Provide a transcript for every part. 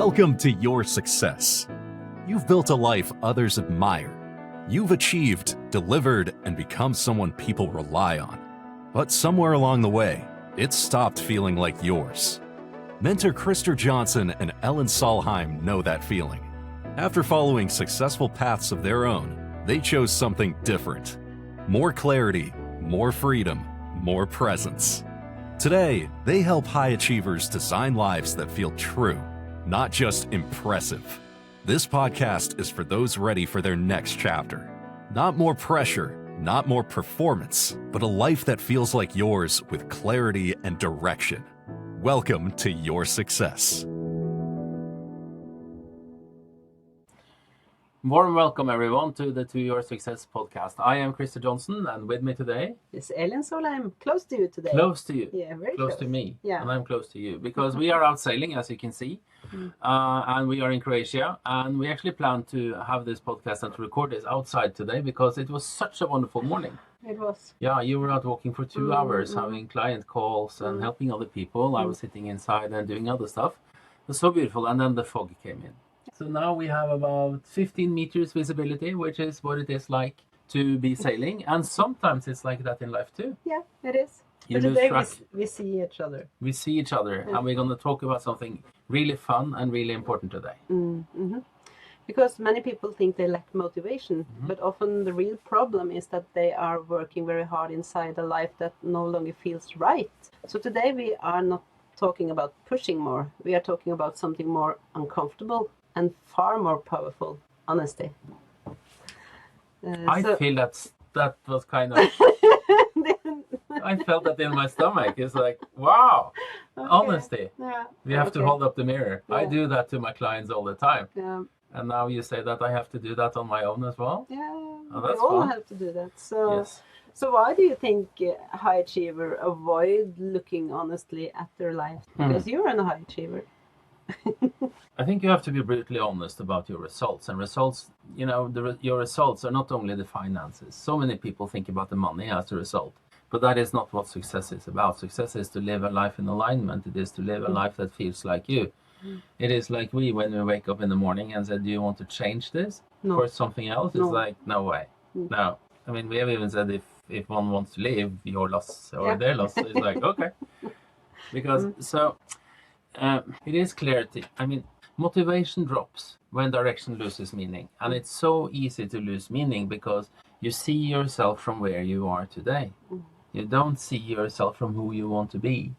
Welcome to your success. You've built a life others admire. You've achieved, delivered, and become someone people rely on. But somewhere along the way, it stopped feeling like yours. Mentor Krister Johnson and Elin know that feeling. After following successful paths of their own, they chose something different. More clarity, more freedom, more presence. Today, they help high achievers design lives that feel true, not just impressive. This podcast is for those ready for their next chapter. Not more pressure, not more performance, but a life that feels like yours with clarity and direction. Welcome to your success. Warm welcome everyone to the To Your Success podcast. I am Krister Johnson, and with me today is Elin. I'm close to you today. Close to you. Yeah, very close to me. Yeah. And I'm close to you because we are out sailing, as you can see, and we are in Croatia, and we actually plan to have this podcast and to record this outside today because it was such a wonderful morning. It was. Yeah, you were out walking for 2 hours, having client calls and helping other people. I was sitting inside and doing other stuff. It was so beautiful, and then the fog came in. So now we have about 15 meters visibility, which is what it is like to be sailing. And sometimes it's like that in life too. Yeah, it is. You but today track. we see each other. We see each other, and we're going to talk about something really fun and really important today. Mm-hmm. Because many people think they lack motivation, but often the real problem is that they are working very hard inside a life that no longer feels right. So today we are not talking about pushing more. We are talking about something more uncomfortable and far more powerful: honesty. I feel that was kind of... I felt that in my stomach. It's like, wow, okay. Honesty. Yeah. We have to hold up the mirror. Yeah. I do that to my clients all the time. Yeah. And now you say that I have to do that on my own as well? Yeah, oh, that's we all fun. have to do that. So, yes. So why do you think high achiever avoid looking honestly at their life? Because you're a high achiever. I think you have to be brutally honest about your results. And results, you know, your results are not only the finances. So many people think about the money as a result. But that is not what success is about. Success is to live a life in alignment. It is to live a life that feels like you. It is like when we wake up in the morning and say, do you want to change this for something else? No. It's like, no way. No. I mean, we have even said if one wants to leave, your loss or their loss. It's like, okay. Because it is clarity. I mean, motivation drops when direction loses meaning. And it's so easy to lose meaning because you see yourself from where you are today. You don't see yourself from who you want to be.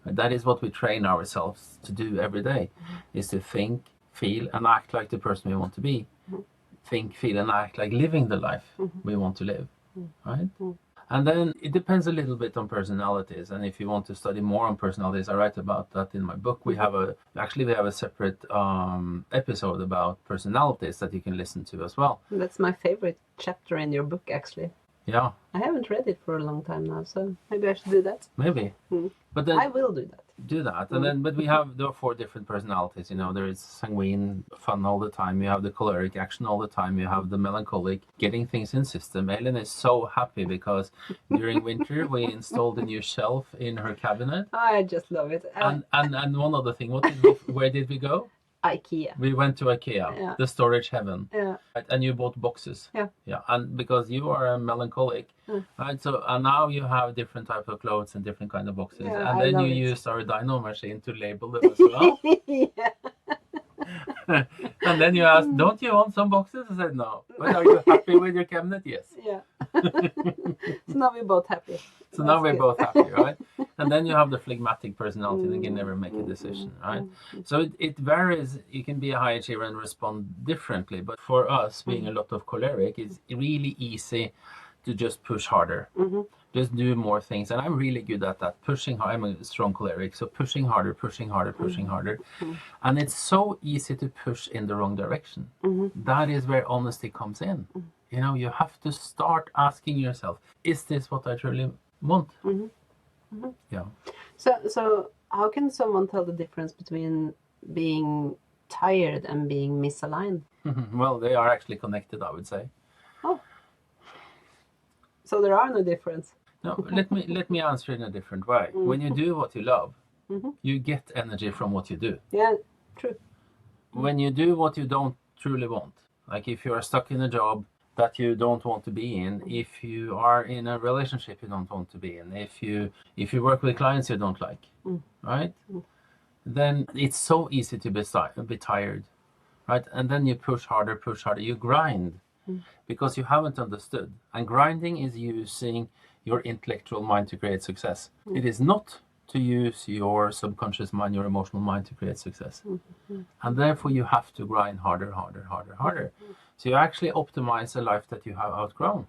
That is what we train ourselves to do every day, is to think, feel, and act like the person we want to be. Think, feel, and act like living the life we want to live, right? And then it depends a little bit on personalities. And if you want to study more on personalities, I write about that in my book. We have a separate episode about personalities that you can listen to as well. That's my favorite chapter in your book, actually. Yeah. I haven't read it for a long time now, so maybe I should do that. Maybe. But then I will do that. Do that. And then, but there are 4 different personalities. You know, there is sanguine, fun all the time. You have the choleric, action all the time. You have the melancholic, getting things in system. Elin is so happy because during winter we installed a new shelf in her cabinet. I just love it. And one other thing, where did we go? IKEA. We went to IKEA, the storage heaven. Yeah. Right? And you bought boxes. Yeah. Yeah. And because you are a melancholic, right? So and now you have different type of clothes and different kind of boxes. Yeah, and then you used our dyno machine to label them as well. Yeah. And then you asked, don't you want some boxes? I said no. But are you happy with your cabinet? Yes. Yeah. So now we're both happy. So now we're both happy, right? And then you have the phlegmatic personality that can never make a decision, right? So it varies. You can be a high achiever and respond differently. But for us, being a lot of choleric, it's really easy to just push harder. Just do more things. And I'm really good at that. Pushing hard. I'm a strong choleric. So pushing harder. And it's so easy to push in the wrong direction. That is where honesty comes in. You know, you have to start asking yourself, is this what I truly want? Yeah. So how can someone tell the difference between being tired and being misaligned? Well, they are actually connected, I would say. Oh. So there are no difference. No, let me answer in a different way. When you do what you love, you get energy from what you do. Yeah, true. when you do what you don't truly want, like if you are stuck in a job that you don't want to be in, if you are in a relationship you don't want to be in, if you work with clients you don't like, right? Then it's so easy to be tired, right? And then you push harder, you grind because you haven't understood. And grinding is using your intellectual mind to create success. It is not to use your subconscious mind, your emotional mind to create success. And therefore you have to grind harder. So you actually optimize a life that you have outgrown.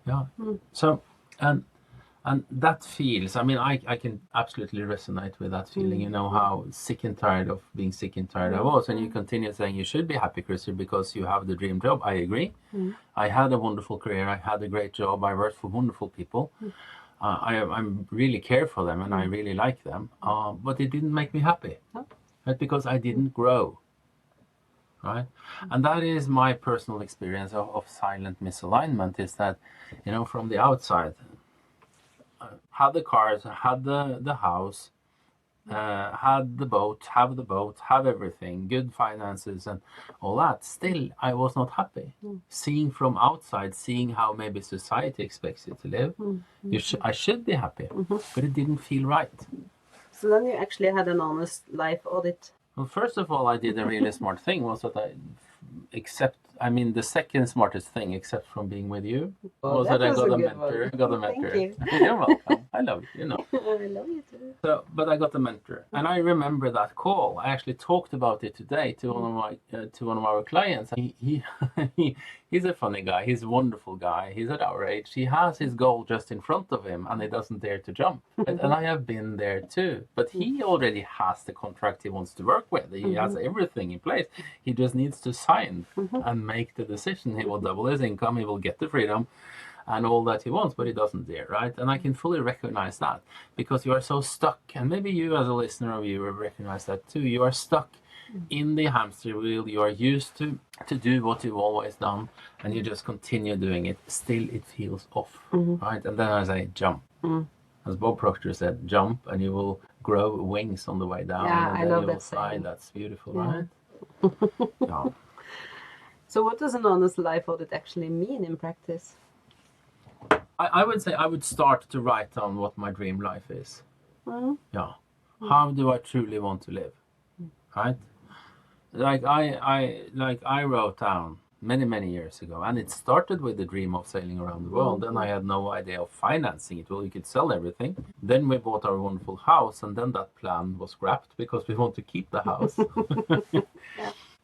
Yeah. So, and that feels, I mean, I can absolutely resonate with that feeling. You know how sick and tired of being sick and tired I was. And you continue saying you should be happy, Christer, because you have the dream job. I agree. I had a wonderful career. I had a great job. I worked for wonderful people. I'm really care for them and I really like them. But it didn't make me happy. Right? Because I didn't grow. Right? And that is my personal experience of silent misalignment, is that, you know, from the outside, had the cars, had the house, had the boat, have everything, good finances and all that. Still, I was not happy. Seeing from outside, seeing how maybe society expects you to live, I should be happy, but it didn't feel right. So then you actually had an honest life audit. Well, first of all, I did a really smart thing, was that the second smartest thing, except from being with you, was that I got a mentor. Thank you. You're welcome. I love you, you know. I love you too. So, but I got a mentor, and I remember that call. I actually talked about it today to one of our clients. He's a funny guy. He's a wonderful guy. He's at our age. He has his goal just in front of him, and he doesn't dare to jump. And I have been there too. But he already has the contract he wants to work with. He has everything in place. He just needs to sign and make the decision. He will double his income. He will get the freedom and all that he wants, but he doesn't dare, right? And I can fully recognize that, because you are so stuck, and maybe you as a listener or viewer recognize that too. You are stuck in the hamster wheel. You are used to do what you've always done, and you just continue doing it. Still, it feels off, right? And then I say, jump. As Bob Proctor said, jump, and you will grow wings on the way down. Yeah, and I then love you that will fly. saying. That's beautiful, right? Yeah. So what does an honest life audit actually mean in practice? I would say I would start to write down what my dream life is. Yeah. How do I truly want to live? Right? Like I wrote down many years ago, and it started with the dream of sailing around the world. Then I had no idea of financing it. Well, you could sell everything. Then we bought our wonderful house, and then that plan was scrapped because we want to keep the house.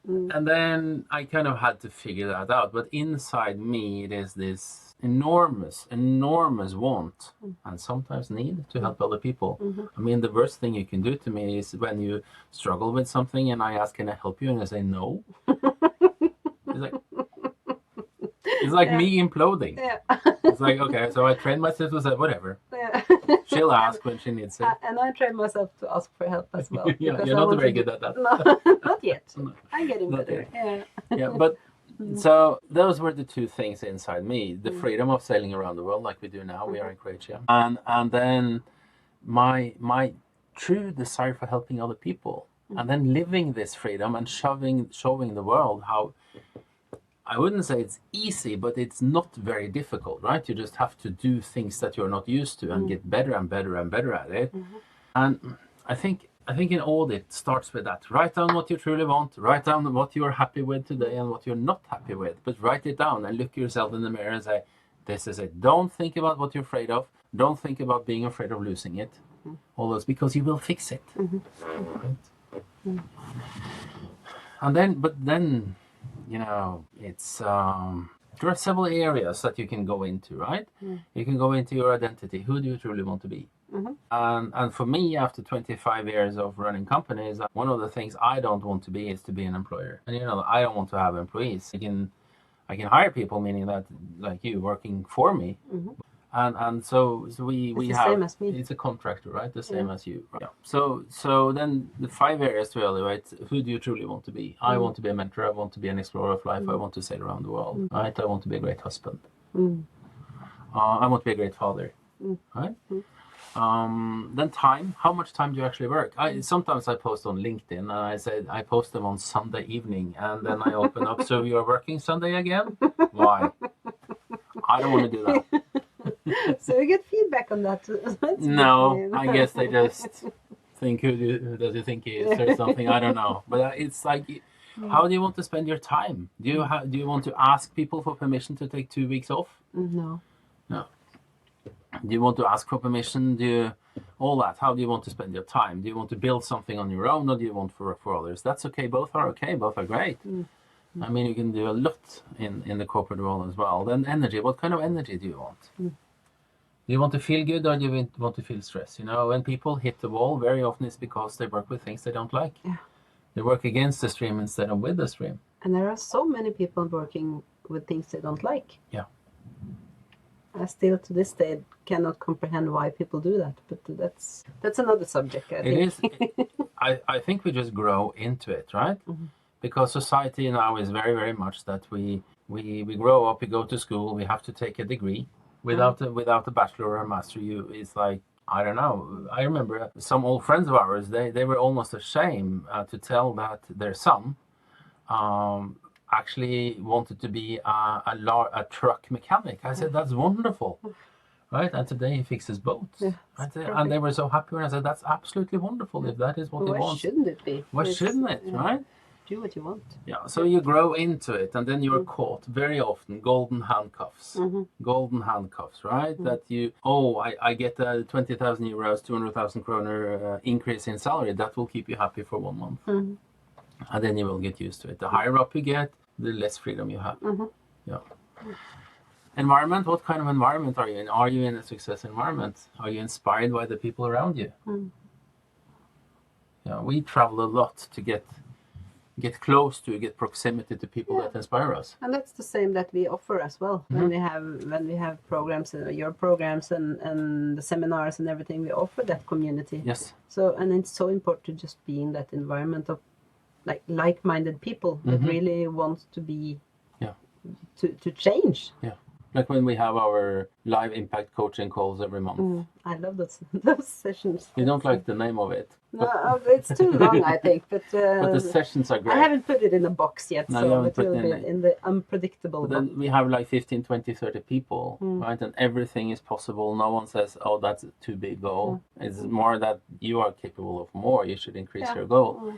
And then I kind of had to figure that out. But inside me, it is this enormous want and sometimes need to help other people. I mean, the worst thing you can do to me is when you struggle with something and I ask, can I help you? And I say no. It's like me imploding. It's like, okay, so I trained myself to say, whatever. She'll ask when she needs it. And I trained myself to ask for help as well. You're not very good at that. No, not yet. I'm getting better. Yeah, but so those were the two things inside me: the freedom of sailing around the world, like we do now. We are in Croatia, and then my true desire for helping other people, and then living this freedom and showing the world how. I wouldn't say it's easy, but it's not very difficult, right? You just have to do things that you're not used to and get better and better at it. And I think an audit starts with that. Write down what you truly want. Write down what you're happy with today and what you're not happy with. But write it down and look yourself in the mirror and say, this is it. Don't think about what you're afraid of. Don't think about being afraid of losing it. All those, because you will fix it. Right? And then, you know, it's there are several areas that you can go into, right? You can go into your identity. Who do you truly want to be? And for me, after 25 years of running companies, one of the things I don't want to be is to be an employer. And you know, I don't want to have employees. I can hire people, meaning that like you working for me. And so we it's have same as me. It's a contractor, right? The same as you. Right? Yeah. So then the 5 areas to evaluate: who do you truly want to be? I want to be a mentor. I want to be an explorer of life. I want to sail around the world. Right? I want to be a great husband. I want to be a great father. Right? Then time. How much time do you actually work? Sometimes I post on LinkedIn and I say I post them on Sunday evening, and then I open up. So you're working Sunday again? Why? I don't want to do that. So you get feedback on that. No, I guess they just think who does he think he is or something. I don't know. But it's like, how do you want to spend your time? Do you want to ask people for permission to take 2 weeks off? No. No. Do you want to ask for permission? All that? How do you want to spend your time? Do you want to build something on your own, or do you want to work for others? That's okay. Both are okay. Both are great. I mean, you can do a lot in the corporate world as well. Then energy. What kind of energy do you want? Do you want to feel good, or do you want to feel stress? You know, when people hit the wall, very often it's because they work with things they don't like. Yeah. They work against the stream instead of with the stream. And there are so many people working with things they don't like. Yeah. I still to this day cannot comprehend why people do that, but that's another subject. I think. It is. I think we just grow into it, right? Because society now is very, very much that we grow up, we go to school, we have to take a degree. Without a bachelor or a master, it's like, I don't know. I remember some old friends of ours. They were almost ashamed to tell that their son actually wanted to be a truck mechanic. I said, that's wonderful, right? And today he fixes boats. Yeah, and they were so happy when I said, that's absolutely wonderful if that is what he why wants. shouldn't it be? Why shouldn't it, right? Do what you want. Yeah, so you grow into it, and then you're caught very often. Golden handcuffs, right? That I get a 20,000 euros, 200,000 kroner increase in salary. That will keep you happy for 1 month, and then you will get used to it. The higher up you get, the less freedom you have. Yeah. Environment. What kind of environment are you in? Are you in a success environment? Are you inspired by the people around you? Yeah, we travel a lot to get close to, get proximity to people that inspire us. And that's the same that we offer as well. When we have programs, your programs and the seminars and everything, we offer that community. Yes. So, and it's so important to just be in that environment of like-minded people that really want to be to change. Yeah. Like when we have our live impact coaching calls every month. I love those sessions. You don't like the name of it. No, it's too long, I think. But the sessions are great. I haven't put it in a box yet, No, so it will be in the unpredictable box. Then we have like 15, 20, 30 people, right? And everything is possible. No one says, oh, that's a too big goal. It's more that you are capable of more. You should increase your goal.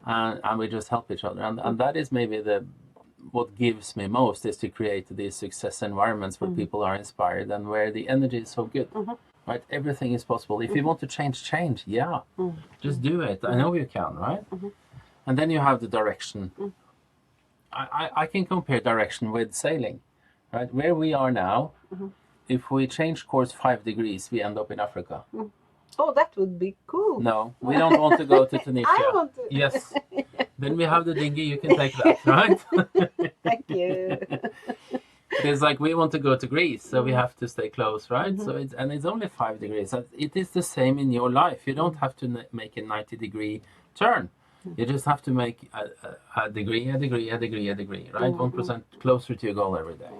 And we just help each other. And that is maybe what gives me most, is to create these success environments where people are inspired and where the energy is so good. Right? Everything is possible. If you want to change. Yeah. Just do it. I know you can, right? And then you have the direction. I can compare direction with sailing, right? Where we are now, if we change course 5 degrees, we end up in Africa. Oh, that would be cool. No, we don't want to go to Tunisia. I want to. Yes. Then we have the dinghy, you can take that, right? Thank you. It's like we want to go to Greece, so we have to stay close, right? So it's only 5 degrees. It is the same in your life. You don't have to make a 90-degree turn. You just have to make a degree, right? 1% closer to your goal every day.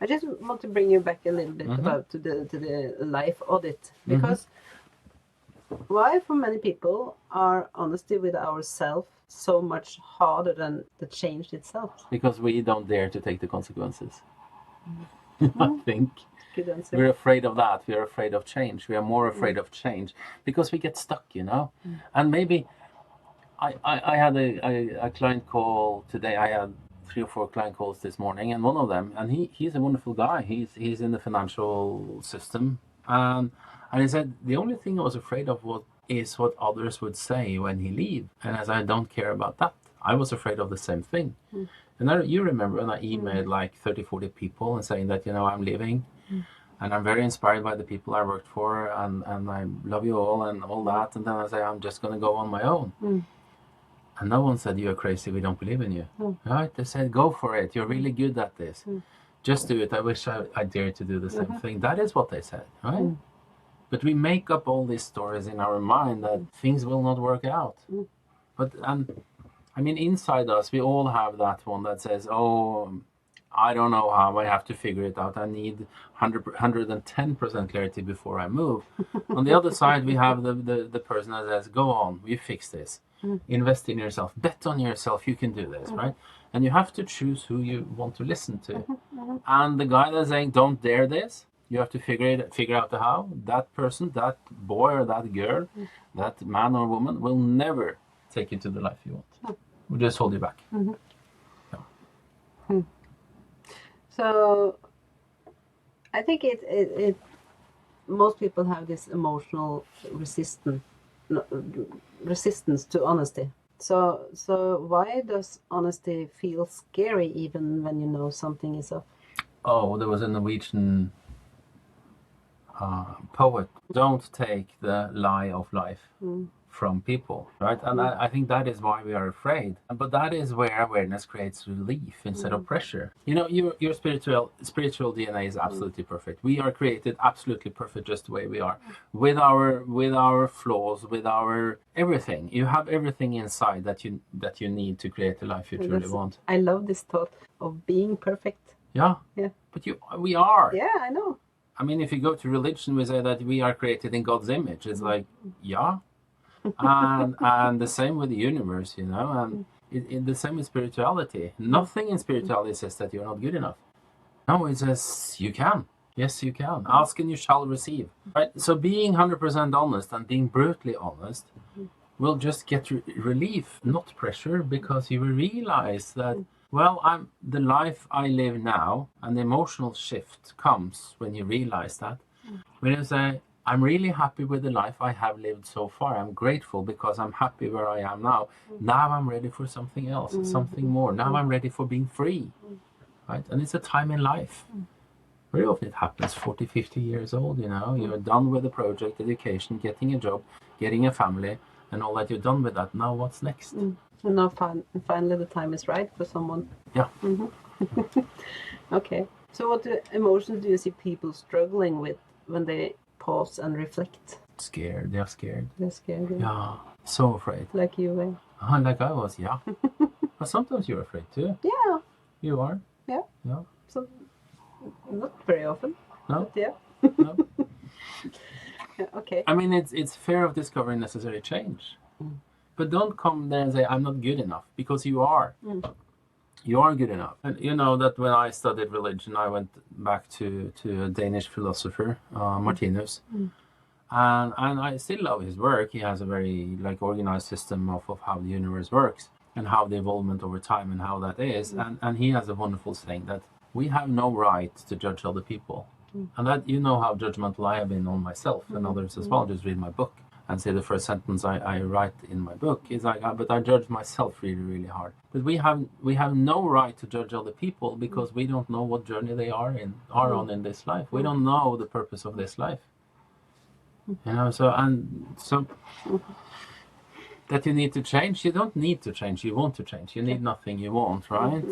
I just want to bring you back a little bit about to the life audit, because why for many people are honesty with ourselves so much harder than the change itself? Because we don't dare to take the consequences. I think Good answer. we're afraid of that. We're afraid of change. We are more afraid of change because we get stuck, you know. And maybe I had a client call today. I had 3 or 4 client calls this morning, and one of them, and he's a wonderful guy. He's in the financial system, and he said the only thing I was afraid of is what others would say when he leave. And as I don't care about that, I was afraid of the same thing. And you remember when I emailed like 30, 40 people and saying that, I'm leaving, and I'm very inspired by the people I worked for, and I love you all and all that. And then I say, I'm just going to go on my own. And no one said, you're crazy, we don't believe in you. Right? They said, go for it. You're really good at this. Just do it. I wish I dared to do the same thing. That is what they said, right? But we make up all these stories in our mind that things will not work out. But, I mean, inside us, we all have that one that says, oh, I don't know how, I have to figure it out. I need 110% clarity before I move. On the other side, we have the person that says, go on, you fix this. Invest in yourself, bet on yourself, you can do this, right? And you have to choose who you want to listen to. And the guy that's saying, don't dare this, you have to figure out the how. That person, that boy or that girl, that man or woman will never take you to the life you want. Will just hold you back. So I think it most people have this emotional resistance to honesty. So why does honesty feel scary even when you know something is up? Oh, there was a Norwegian poet. Don't take the lie of life from people, right? And I think that is why we are afraid. But that is where awareness creates relief instead of pressure. You know, your spiritual DNA is absolutely perfect. We are created absolutely perfect just the way we are, with our flaws, with our everything. You have everything inside that you need to create the life you truly want. I love this thought of being perfect. Yeah. Yeah. But we are. Yeah, I know. I mean, if you go to religion, we say that we are created in God's image. It's like, yeah. And the same with the universe, you know, and the same with spirituality. Nothing in spirituality says that you're not good enough. No, it says you can. Yes, you can. Ask and you shall receive. Right? So being 100% honest and being brutally honest will just get relief, not pressure, because you will realize that, well, the life I live now, and the emotional shift comes when you realize that. When you say, I'm really happy with the life I have lived so far. I'm grateful because I'm happy where I am now. Now I'm ready for something else, something more. Now I'm ready for being free, right? And it's a time in life. Very often it happens 40, 50 years old, you know. You're done with the project, education, getting a job, getting a family, and all that. You're done with that. Now what's next? And now finally the time is right for someone. Yeah. Okay. So what emotions do you see people struggling with when they pause and reflect? Scared. They're scared. They're scared. Yeah. So afraid. Like you were. Like I was, yeah. But sometimes you're afraid too. Yeah. You are. Yeah. Yeah. So not very often. No. But yeah. No. Yeah, okay. I mean, it's fear of discovering necessary change. But don't come there and say, I'm not good enough, because you are. You are good enough. And you know that when I studied religion, I went back to a Danish philosopher, Martinus. And I still love his work. He has a very organized system of how the universe works and how the evolvement over time and how that is. And he has a wonderful saying that we have no right to judge other people. And that, you know how judgmental I have been on myself and others as well. Just read my book and say the first sentence I write in my book is like, but I judge myself really, really hard. But we have no right to judge other people because we don't know what journey they are on in this life. We don't know the purpose of this life. You know, so that you need to change. You don't need to change. You want to change. You need nothing. You want, right?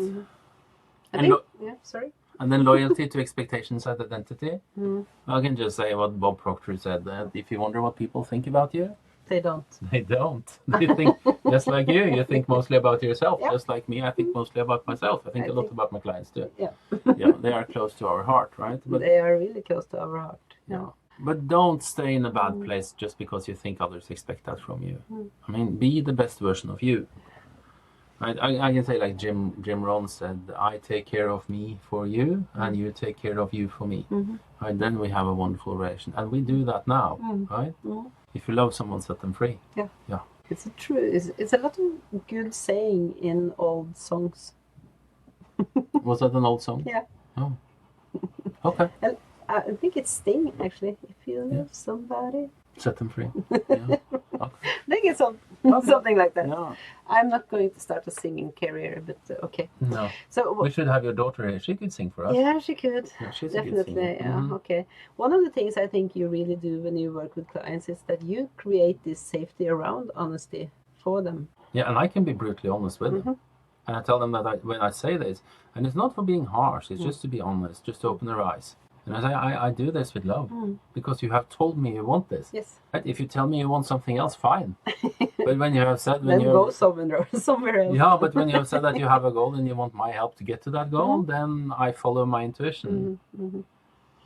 Sorry. And then loyalty to expectations and identity. I can just say what Bob Proctor said, that if you wonder what people think about you, they don't. They don't. They think just like you. You think mostly about yourself. Yeah. Just like me, I think mostly about myself. I think a lot about my clients too. Yeah. Yeah, they are close to our heart, right? But they are really close to our heart. yeah. But don't stay in a bad place just because you think others expect that from you. I mean, be the best version of you. Right? I can say like Jim Rohn said, I take care of me for you and you take care of you for me. Right? Then we have a wonderful relation. And we do that now, right? If you love someone, set them free. Yeah. Yeah. It's a lot of good saying in old songs. Was that an old song? Yeah. Oh. Okay. And I think it's Sting, actually. If you love somebody, set them free. Yeah. Okay. I think it's something like that. Yeah. I'm not going to start a singing career, but okay. No. So We should have your daughter here. She could sing for us. yeah, she could. Yeah, she's a good Definitely. singer. Yeah. Okay. One of the things I think you really do when you work with clients is that you create this safety around honesty for them. Yeah, and I can be brutally honest with them. And I tell them that when I say this, and it's not for being harsh, it's just to be honest, just to open their eyes And I say, I do this with love because you have told me you want this. Yes. Right? If you tell me you want something else, fine. But when you have said, Then go somewhere else. Yeah, but when you have said that you have a goal and you want my help to get to that goal, then I follow my intuition.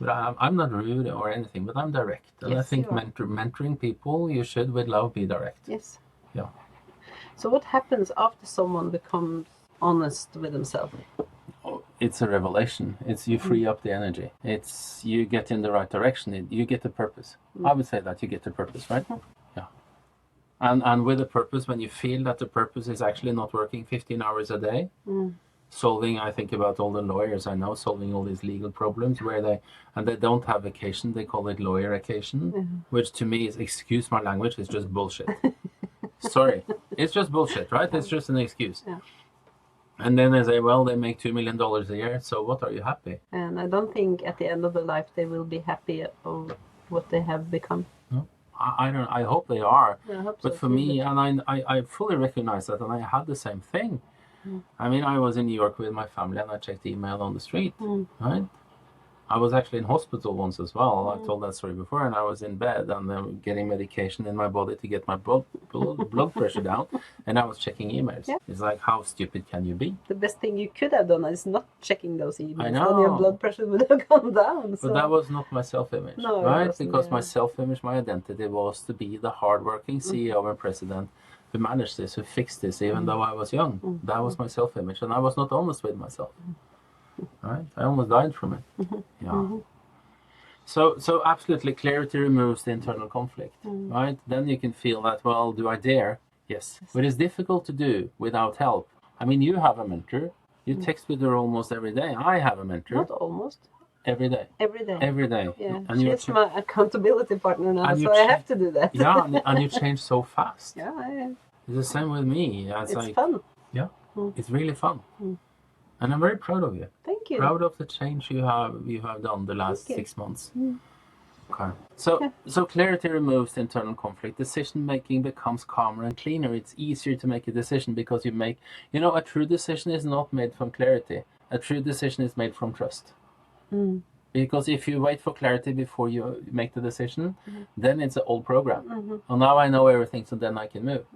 But I'm not rude or anything, but I'm direct. And Yes, I think you are. mentoring people, you should with love be direct. Yes. Yeah. So what happens after someone becomes honest with themselves? It's a revelation. It's you free up the energy. It's you get in the right direction. You get the purpose. I would say that you get the purpose, right? Yeah. And with the purpose, when you feel that the purpose is actually not working 15 hours a day, solving, I think about all the lawyers I know, solving all these legal problems where they don't have vacation, they call it lawyer vacation, which to me is, excuse my language, is just bullshit. Sorry. It's just bullshit, right? It's just an excuse. Yeah. And then they say, well, they make $2 million a year, so what are you happy? And I don't think at the end of their life they will be happy of what they have become. No? I hope they are. I hope But so for too, me, and I fully recognize that, and I had the same thing. I mean, I was in New York with my family, and I checked email on the street, right? I was actually in hospital once as well. I've told that story before, and I was in bed and getting medication in my body to get my blood pressure down, and I was checking emails. Yeah. It's like, how stupid can you be? The best thing you could have done is not checking those emails. I know. Then your blood pressure would have gone down. So. But that was not my self-image, No, it right? wasn't, Because yeah. my self-image, my identity was to be the hardworking CEO and president who managed this, who fixed this, even though I was young. That was my self-image, and I was not honest with myself. Right? I almost died from it. Yeah. So absolutely, clarity removes the internal conflict, right? Then you can feel that, well, do I dare? Yes. But it's difficult to do without help. I mean, you have a mentor. You text with her almost every day. I have a mentor. Not almost. Every day. Every day. Every day. Yeah. And you're She's my accountability partner now, And you so I cha- have to do that. yeah, and you change so fast. Yeah, It's the same with me. it's like, fun. yeah, it's really fun. And I'm very proud of you. Thank you. Proud of the change you have done the last Thank you. 6 months. Okay. So clarity removes the internal conflict. Decision making becomes calmer and cleaner. It's easier to make a decision because a true decision is not made from clarity. A true decision is made from trust. Because if you wait for clarity before you make the decision, then it's an old program. Well, now I know everything, so then I can move.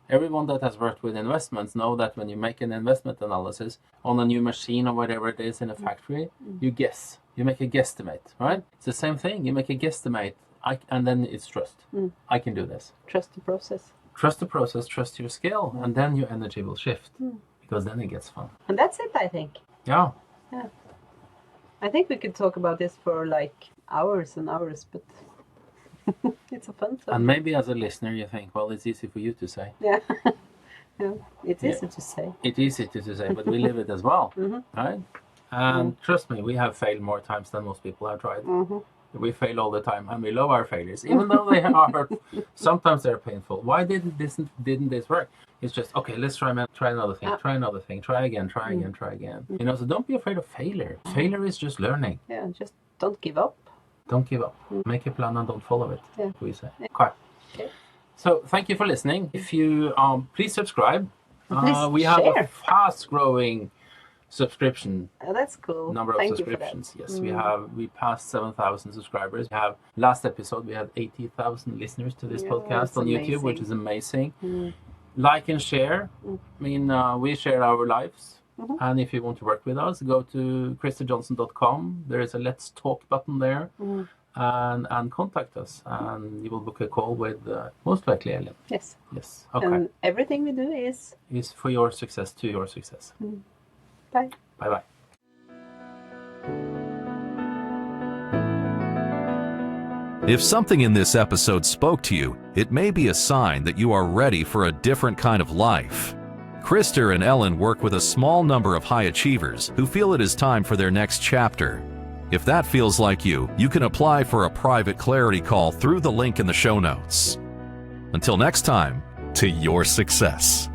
Everyone that has worked with investments know that when you make an investment analysis on a new machine or whatever it is in a factory, you guess. You make a guesstimate, right? It's the same thing. You make a guesstimate, and then it's trust. I can do this. Trust the process. Trust the process, trust your skill, and then your energy will shift. Because then it gets fun. And that's it, I think. Yeah. I think we could talk about this for like hours and hours, but it's a fun subject. And maybe as a listener you think, well, it's easy for you to say. Yeah. Yeah. It's Yeah. easy to say. It's easy to say, but we live it as well, right? And trust me, we have failed more times than most people have tried. We fail all the time, and we love our failures, even though they are sometimes they're painful. Why didn't this work? It's just okay. Let's try another thing. Try another thing. Try again. Try again. Try again. So don't be afraid of failure. Failure is just learning. Yeah, just don't give up. Don't give up. Make a plan and don't follow it. Yeah. We say. Okay. So thank you for listening. If you please subscribe. Please we have a share. fast-growing subscription Oh, that's cool. number of Thank subscriptions. You for Yes, that. we passed 7,000 subscribers. We have last episode we had 80,000 listeners to this Yeah, podcast that's on YouTube, which amazing. is amazing. Like and share. I mean, we share our lives. And if you want to work with us, go to christerjohnson.com. There is a Let's Talk button there. And contact us, and you will book a call with most likely Elin. Yes. Yes. Okay. And everything we do is Is for your success to your success. bye. Bye bye. If something in this episode spoke to you, it may be a sign that you are ready for a different kind of life. Krister and Elin work with a small number of high achievers who feel it is time for their next chapter. If that feels like you can apply for a private clarity call through the link in the show notes. Until next time, to your success.